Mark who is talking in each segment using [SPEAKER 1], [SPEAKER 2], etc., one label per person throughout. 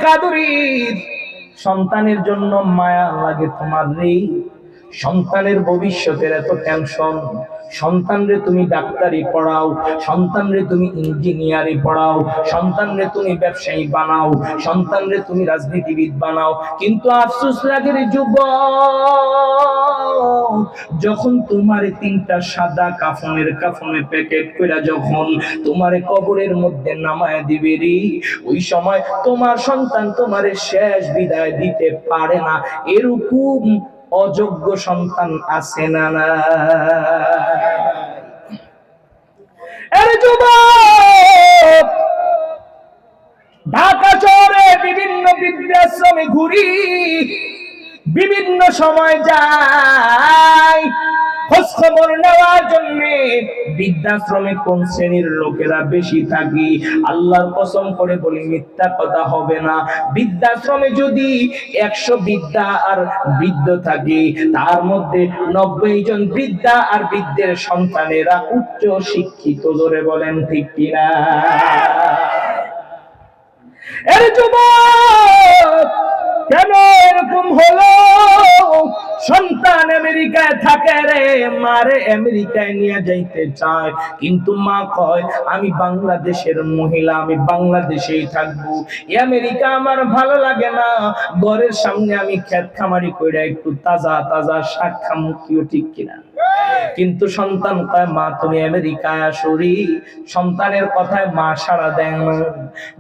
[SPEAKER 1] কাদুরির সন্তানের জন্য মায়া লাগে তোমার রে, সন্তানের ভবিষ্যতের এত টেনশন, সন্তানরে তুমি ডাক্তারি পড়াও, সন্তানরে তুমি ইঞ্জিনিয়ারি পড়াও, সন্তানরে তুমি ব্যবসায়ী বানাও, সন্তানরে তুমি রাজনীতিবিদ বানাও, কিন্তু আফসোস লাগে রে যুবক, যখন তোমারে তিনটা সাদা কাফনে প্যাকেট কইরা যখন তোমারে কবরের মধ্যে নামায় দিবে রে, ওই সময় তোমার সন্তান তোমারে শেষ বিদায় দিতে পারে না। এরকম অযোগ্য সন্তান আছে না না? আরে যুবক, ঢাকা শহরে বিভিন্ন বৃদ্ধাশ্রমে ঘুরি, বিভিন্ন সময় যাই খোঁজ খবর নেওয়ার জন্য বৃদ্ধাশ্রমে কোন শ্রেণীর লোকেরা বেশি থাকি। আল্লাহর কসম করে বলি মিথ্যা কথা হবে না, বৃদ্ধাশ্রমে যদি 100 বৃদ্ধা আর বৃদ্ধ থাকে, তার মধ্যে 90 জন বৃদ্ধা আর বৃদ্ধের সন্তানেরা উচ্চ শিক্ষিত। জোরে বলেন ঠিক কিনা? এর যুবক, কেন এরকম হলো? সন্তান আমেরিকায় থাকে রে, মারে আমেরিকায় নিয়ে যাইতে চায়, কিন্তু মা কয় আমি বাংলাদেশের মহিলা, আমি বাংলাদেশেই থাকবো, আমেরিকা আমার ভালো লাগে না, ঘরের সামনে আমি ক্ষেত খামারি কইরা একটু তাজা তাজা শাক খামু। কিও ঠিক কিনা? কিন্তু সন্তান কয় মা তুমি আমেরিকায় আসরি। সন্তানের কথায় মা সাড়া দেন না।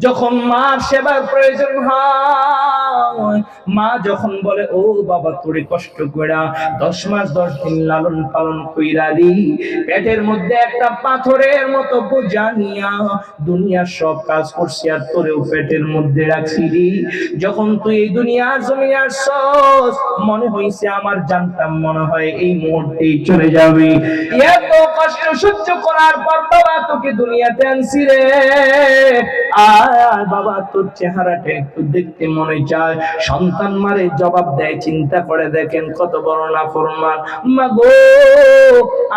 [SPEAKER 1] যখন মার সেবার প্রয়োজন হয়, মা যখন বলে ও বাবা তোরে কষ্ট কইরা 10 মাস 10 দিন লালন পালন কইরা রি, পেটের মধ্যে একটা পাথরের মতো বোঝা নিয়া দুনিয়ার সব কাজ করছি আর তোরেও পেটের মধ্যে রাখছি রি, যখন তুই এই দুনিয়ার জমিনে আসছস মনে হইছে আমার জানটা মনে হয় এই মুহূর্তেই চলে যাবে। এত কষ্ট সহ্য করার পর বাবা তোকে দুনিয়াতে আনছি রে, আয় বাবা তোর চেহারাটা একটু দেখতে মনে চায়। সন্তান মারে জবাব দেয়, চিন্তা করে দেখেন কত বড় নাফরমান। মাগো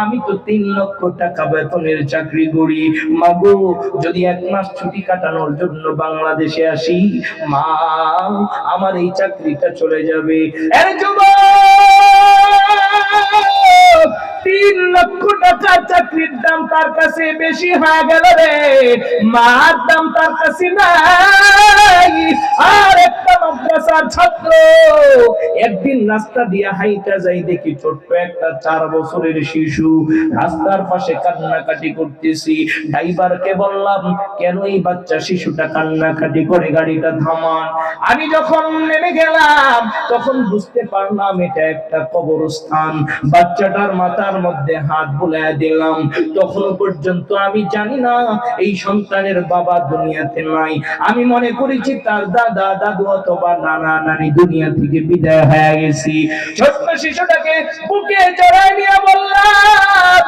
[SPEAKER 1] আমি তো 3 লক্ষ টাকা বেতনের চাকরি করি, মাগো যদি 1 মাস ছুটি কাটানোর জন্য বাংলাদেশে আসি, মা আমার এই চাকরিটা চলে যাবে। আরে যুবক, 3 লক্ষ টাকার চাকরির দাম তার কাছে বেশি হয়ে গেল রে, মার দাম তার কাছে নাই। আর একটা মাদ্রাসার ছাত্র, একদিন রাস্তা দিয়া হাইটা যাই, দেখি ছোট্ট একটা 4 বছরের শিশু রাস্তার পাশে কান্নাকাটি করতেছি। ড্রাইভারকে বললাম কেন এই বাচ্চা শিশুটা কান্নাকাটি করে, গাড়িটা থামান। আমি যখন নেমে গেলাম তখন বুঝতে পারলাম এটা একটা কবরস্থান। বাচ্চাটার মাথার মধ্যে হাত বুলায় দিলাম। তখনও পর্যন্ত আমি জানি না এই সন্তানের বাবা দুনিয়াতে নাই। আমি মনে করেছি তার দাদা দাদু অথবা নানা নানি দুনিয়া থেকে বিদায় হয়ে গেছি। ছোট্ট শিশুটাকে বুকে জড়ায় নিয়ে বললাম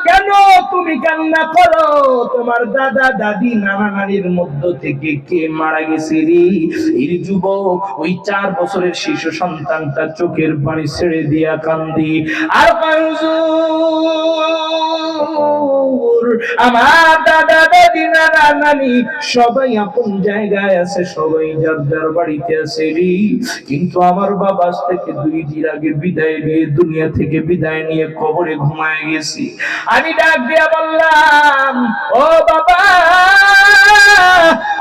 [SPEAKER 1] কেন তুমি কান্না করো, তোমার দাদা দাদি নানা নানির মধ্য থেকে কে মারা গেছে রে? এই যুবক ওই 4 বছরের শিশু সন্তানটা চোখের পানি ছেড়ে দিয়া কান্দি আর আমার দাদা দাদি নানা নানি সবাই আপন জায়গায় আছে, সবাই যার যার বাড়িতে আছে রে, কিন্তু আমার বাবা আজ থেকে 2 দিন আগে বিদায় নিয়ে দুনিয়া থেকে বিদায় নিয়ে কবরে ঘুমায় গেছি। আমি ডাক দিয়া বললাম ও বাবা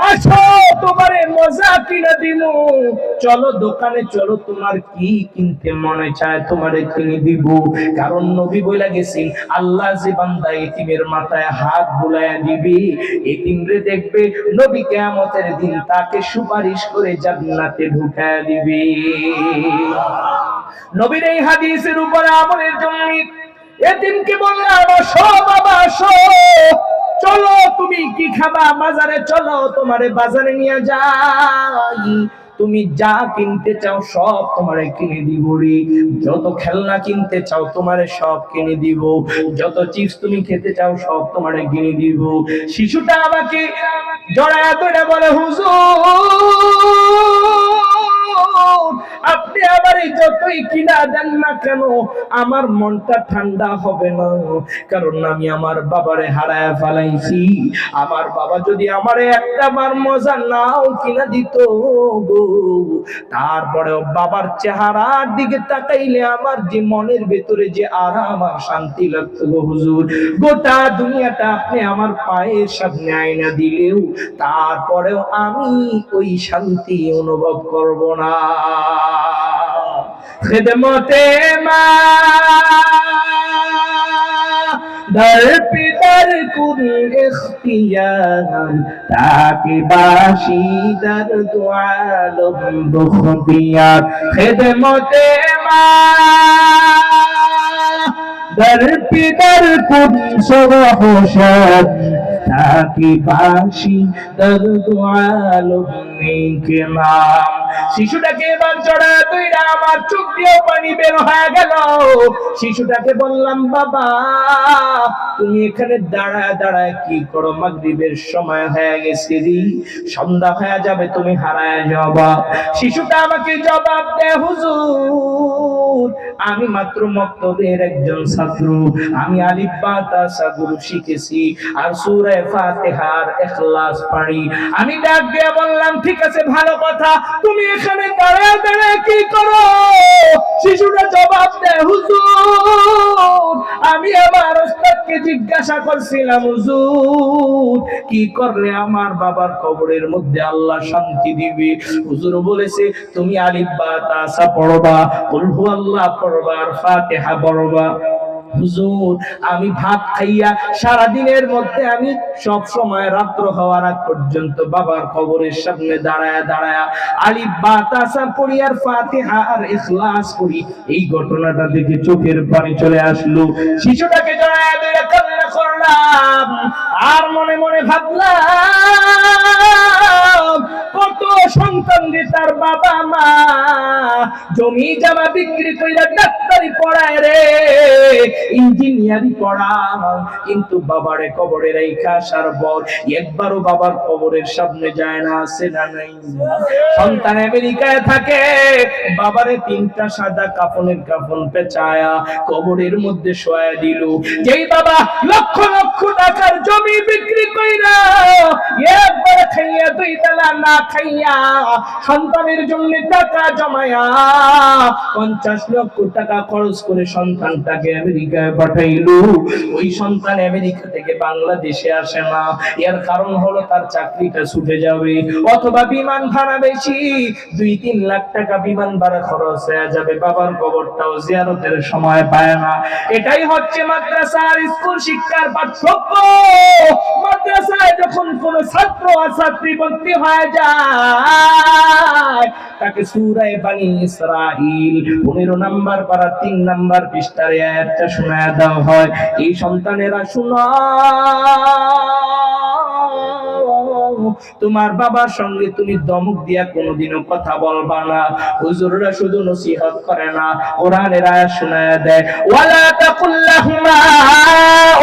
[SPEAKER 1] আসো তোমারে মজা কিনে দিমু, চলো দোকানে চলো, তোমার কি কিনতে মনে চায় তোমারে কিনে দিব। কারণ নবী বইলা গেছেন আল্লাহ যে বান্দা এতিমের মাথায় হাত বুলায়া দিবে, এতিমরে দেখবে নবী কিয়ামতের দিন তাকে সুপারিশ করে জান্নাতে ঢুকায়া দিবে। নবীর এই হাদিসের উপর আমলের জন্য এতিমকে বললাম আসো বাবা আসো, চলো তুমি কি খাবা বাজারে চলো, তোমারে বাজারে নিয়ে যাই, তুমি যা কিনতে চাও সব তোমারে কিনে দিব রে, যত খেলনা কিনতে চাও তোমারে সব কিনে দিব, যত চিপস তুমি খেতে চাও সব তোমারে কিনে দিব। শিশুটা আমাকে জড়ায় ধরে বলে হুজুর আপনি আবার এই যতই কিনা দেন না কেন আমার মনটা ঠান্ডা হবে না, কারণ আমি আমার বাবারে হারায় ফেলাইছি। আমার বাবা যদি আমারে একটা বার মজা নাও কিনা দিত গো, তারপরেও বাবার চেহারার দিকে তাকাইলে আমার যে মনের ভেতরে যে আরাম আর শান্তি লাগতো গো হুজুর, গোটা দুনিয়াটা আপনি আমার পায়ের সামনে আয়না দিলেও তারপরেও আমি ওই শান্তি অনুভব করব না। খিদমতে মা दर पे दर कुन इख्तियार ताकि बाशी दर दुआलम बख्तियार खिदमते मा दर पे दर कुन सरहोशर ताकि बाशी दर दुआलम के नाम। শিশুটাকে এবার জড়া দুইরা আমার চোখ দিয়ে পানি বের হয়ে গেল। শিশুটাকে বললাম, বাবা তুমি এখানে দাঁড়ায় দাঁড়ায় কি করো? মাগরিবের সময় হয়ে গেছে রে, সন্ধ্যা হয়ে যাবে, তুমি হারায় যাবা। শিশুটা আমাকে জবাব দেয়, হুজুর আমি মাত্র মক্তবের একজন ছাত্র, আমি আলিফ বা তা সা গুরু শিখেছি আর সূরা ফাতিহার ইখলাস পড়ি। আমি ডাক দিয়ে বললাম, ঠিক আছে ভালো কথা, তুমি এখানে দাঁড়ায় দাঁড়ায় কি করো? শিশুটা জবাব দেয়, হুজুর আমি আমার ওস্তাদকে জিজ্ঞাসা করছিলাম, হুজুর কি করলে আমার বাবার কবরের মধ্যে আল্লাহ শান্তি দিবে? হুজুর বলেছে তুমি আলিফ বা তা সা পড়বা, কুল হুয়াল্লাহ পড়বা আর ফাতিহা পড়বা। হুজুর আমি ভাত খাইয়া সারা দিনের মধ্যে আমি সব সময় রাত্র হওয়ার আগ পর্যন্ত বাবার কবরের সামনে দাঁড়ায়া দাঁড়ায়া আলিফ বা তা সা পড়ি আর ফাতিহা আর ইখলাস পড়ি। এই ঘটনাটা দেখে চোখের পানি চলে আসলো। শিশুটাকে জড়ায়া ধরে কান্না করলাম আর মনে মনে ভাবলাম, কত সন্তান রে তার বাবা মা জমি জমা বিক্রি কইরা ডাক্তারি পড়ায় রে, ইঞ্জিনিয়ারি পড়ায়, কিন্তু বাবারে কবরে রাইখা আসার পর একবারও বাবার কবরের সামনে যায় না, আছে না নাই? সন্তান আমেরিকায় থাকে, বাবারে তিনটা সাদা কাফনের কাফন পেঁচায়া কবরের মধ্যে শোয়া দিল। যেই বাবা লক্ষ লক্ষ টাকার জমি বিক্রি কইরা একবার খাইয়া দুই বেলা না খাইয়া সন্তানের জন্য টাকা জমায়া 50 লক্ষ টাকা খরচ করে সন্তানটাকে আমেরিকায় পাঠাইলো, ওই সন্তান আমেরিকা থেকে বাংলাদেশে আসে না। এর কারণ হলো তার চাকরিটা ছুটে যাবে, অথবা বিমান ভাড়া বেশি, 2-3 লাখ টাকা বিমান ভাড়া খরচ হয়ে যাবে, বাবার কবরটাও জিয়ারতের সময় পায় না। এটাই হচ্ছে মাদ্রাসা আর স্কুল শিক্ষার পার্থক্য। মাদ্রাসায় যখন কোন ছাত্র আর ছাত্রী ভর্তি হয়ে যায়, তাকে সূরা বানী ইসরাঈল 15 নাম্বার পারা 3 নাম্বার পৃষ্ঠার আয়াতটা শোনায় দেওয়া হয়, এই সন্তানেরা শুনো, তোমার বাবার সঙ্গে তুমি দমক দিয়া কোনোদিনও কথা বলবা না। হুজুররা শুধু নসিহত করে না, কোরআনের আয়াত শোনায় দেয়, ওয়ালা তাকুল্লাহুমা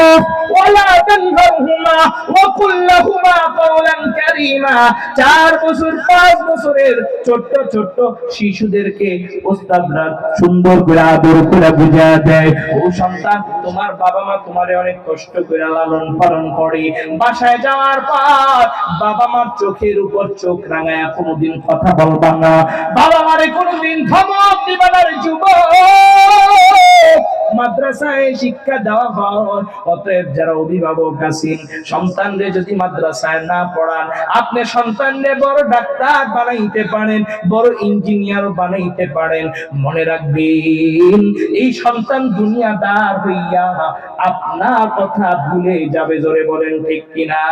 [SPEAKER 1] উফ ওয়ালা তানহারহুমা ওয়া কুল্লাহুমা কাওলান কারীমা। 4 বছর 5 বছরের ছোট ছোট শিশুদেরকে ওস্তাদরা সুন্দর করে আদর করে বুঝায় দেয়, ও সন্তান তোমার বাবা মা তোমারে অনেক কষ্ট করে লালন পালন করে, বাসায় যাওয়ার পর বাবা মার চোখের উপর চোখ রাঙায়া কোনোদিন কথা বলবা না, বাবা মারে কোনোদিন ধমক দিবা না যুবক। মাদ্রাসায় শিক্ষা দেওয়া হয়। অতএব যারা অভিভাবক আছেন, সন্তানদের যদি মাদ্রাসায় না পড়ান, আপনি সন্তানদের বড় ডাক্তার বানাইতে পারেন, বড় ইঞ্জিনিয়ার বানাইতে পারেন, মনে রাখবেন এই সন্তান দুনিয়াদার হইয়া আপনার কথা ভুলে যাবে। জোরে বলেন ঠিক কিনা?